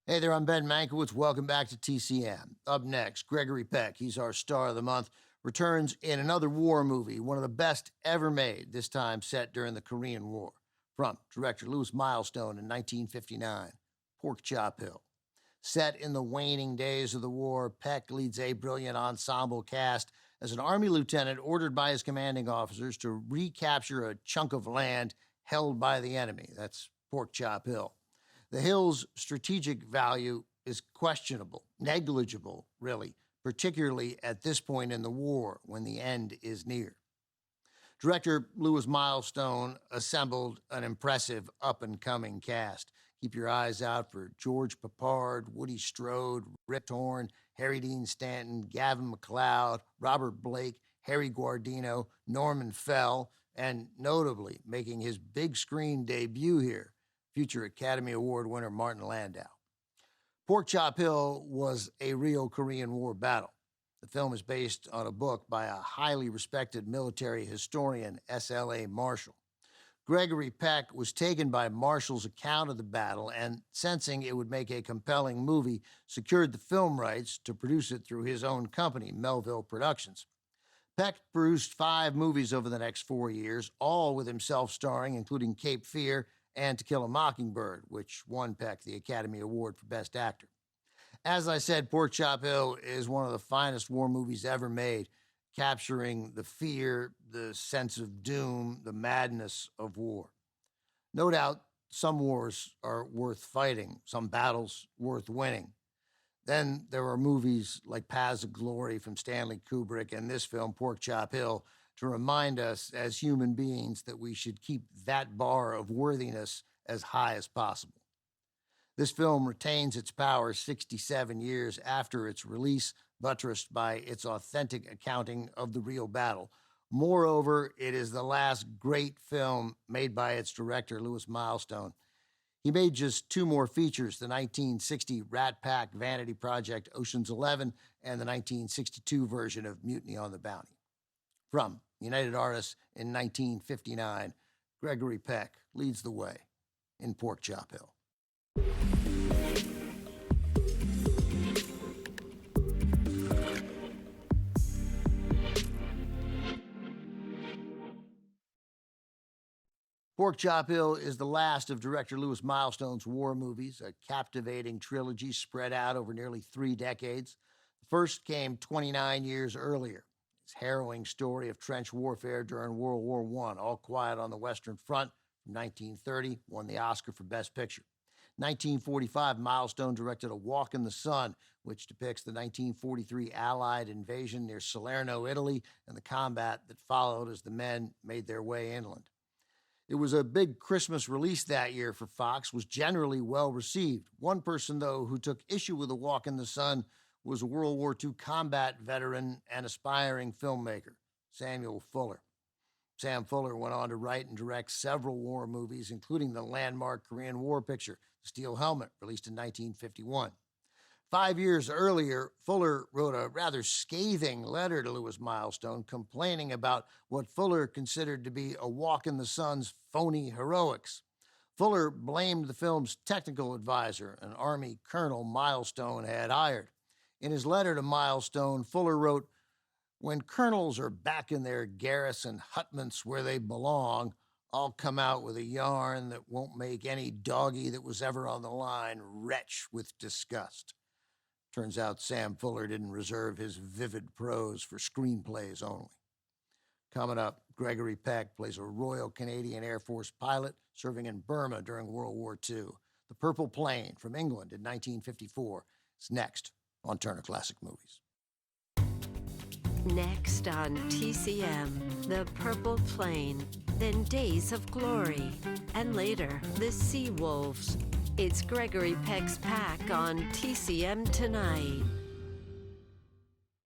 Hey there, I'm Ben Mankiewicz. Welcome back to TCM. Up next, Gregory Peck, he's our star of the month, returns in another war movie, one of the best ever made, this time set during the Korean War. From director Louis Milestone in 1959, Pork Chop Hill. Set in the waning days of the war, Peck leads a brilliant ensemble cast as an Army lieutenant ordered by his commanding officers to recapture a chunk of land held by the enemy. That's Pork Chop Hill. The hill's strategic value is questionable, negligible, really, particularly at this point in the war when the end is near. Director Louis Milestone assembled an impressive up-and-coming cast. Keep your eyes out for George Peppard, Woody Strode, Rip Torn, Harry Dean Stanton, Gavin MacLeod, Robert Blake, Harry Guardino, Norman Fell, and notably making his big screen debut here, future Academy Award winner Martin Landau. Pork Chop Hill was a real Korean War battle. The film is based on a book by a highly respected military historian, S.L.A. Marshall. Gregory Peck was taken by Marshall's account of the battle and, sensing it would make a compelling movie, secured the film rights to produce it through his own company, Melville Productions. Peck produced 5 movies over the next 4 years, all with himself starring, including Cape Fear and To Kill a Mockingbird, which won Peck the Academy Award for Best Actor. As I said, Pork Chop Hill is one of the finest war movies ever made, capturing the fear, the sense of doom, the madness of war. No doubt, some wars are worth fighting, some battles worth winning. Then there are movies like Paths of Glory from Stanley Kubrick and this film, Pork Chop Hill, to remind us as human beings that we should keep that bar of worthiness as high as possible. This film retains its power 67 years after its release, buttressed by its authentic accounting of the real battle. Moreover, it is the last great film made by its director, Louis Milestone. He made just 2 more features, the 1960 Rat Pack Vanity Project Ocean's 11 and the 1962 version of Mutiny on the Bounty. From United Artists in 1959, Gregory Peck leads the way in Pork Chop Hill. Pork Chop Hill is the last of director Louis Milestone's war movies, a captivating trilogy spread out over nearly 3 decades. The first came 29 years earlier. His harrowing story of trench warfare during World War I, All Quiet on the Western Front, from 1930, won the Oscar for Best Picture. 1945, Milestone directed A Walk in the Sun, which depicts the 1943 Allied invasion near Salerno, Italy, and the combat that followed as the men made their way inland. It was a big Christmas release that year for Fox, was generally well received. One person, though, who took issue with A Walk in the Sun was a World War II combat veteran and aspiring filmmaker, Samuel Fuller. Sam Fuller went on to write and direct several war movies, including the landmark Korean War picture, The Steel Helmet, released in 1951. 5 years earlier, Fuller wrote a rather scathing letter to Louis Milestone complaining about what Fuller considered to be A Walk in the Sun's phony heroics. Fuller blamed the film's technical advisor, an Army colonel Milestone had hired. In his letter to Milestone, Fuller wrote, "When colonels are back in their garrison hutments where they belong, I'll come out with a yarn that won't make any doggy that was ever on the line retch with disgust." Turns out Sam Fuller didn't reserve his vivid prose for screenplays only. Coming up, Gregory Peck plays a Royal Canadian Air Force pilot serving in Burma during World War II. The Purple Plane from England in 1954 is next on Turner Classic Movies. Next on TCM, The Purple Plane, then Days of Glory, and later, The Sea Wolves. It's Gregory Peck's Pack on TCM tonight.